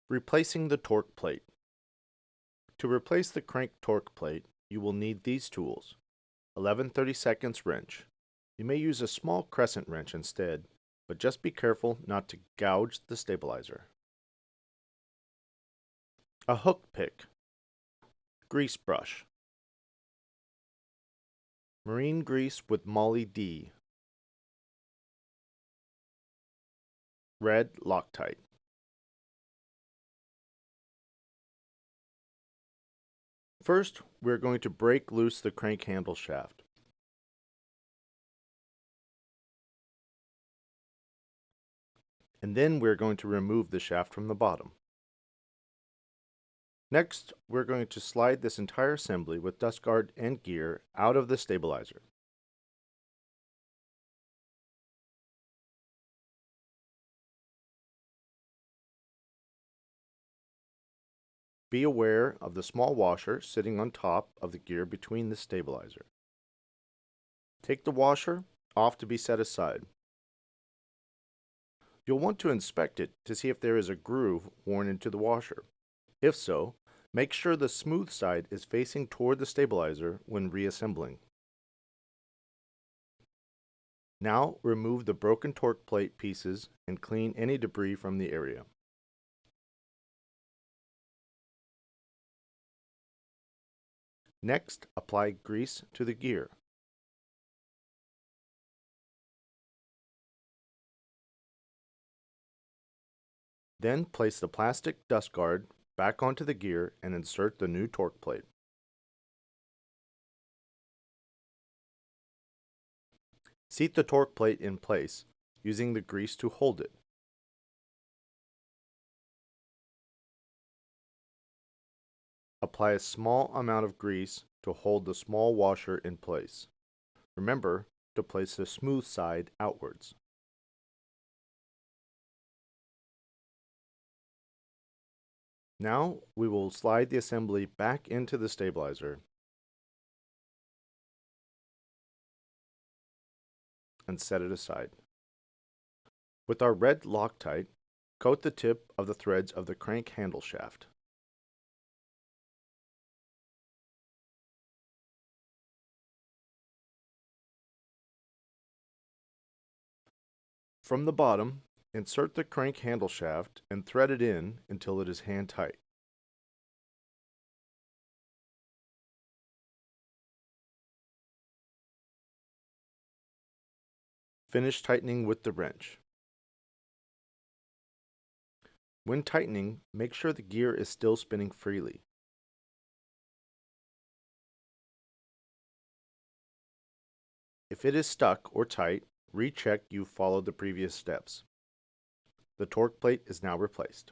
Replacing the torque plate. To replace the crank torque plate, you will need these tools. 11/32 wrench. You may use a small crescent wrench instead, but just be careful not to gouge the stabilizer. A hook pick. Grease brush. Marine grease with Molly D. Red Loctite. First, we're going to break loose the crank handle shaft. And then we're going to remove the shaft from the bottom. Next, we're going to slide this entire assembly with dust guard and gear out of the stabilizer. Be aware of the small washer sitting on top of the gear between the stabilizer. Take the washer off to be set aside. You'll want to inspect it to see if there is a groove worn into the washer. If so, make sure the smooth side is facing toward the stabilizer when reassembling. Now remove the broken torque plate pieces and clean any debris from the area. Next, apply grease to the gear. Then place the plastic dust guard back onto the gear and insert the new torque plate. Seat the torque plate in place, using the grease to hold it. Apply a small amount of grease to hold the small washer in place. Remember to place the smooth side outwards. Now we will slide the assembly back into the stabilizer and set it aside. With our red Loctite, coat the tip of the threads of the crank handle shaft. From the bottom, insert the crank handle shaft and thread it in until it is hand tight. Finish tightening with the wrench. When tightening, make sure the gear is still spinning freely. If it is stuck or tight, recheck you followed the previous steps. The torque plate is now replaced.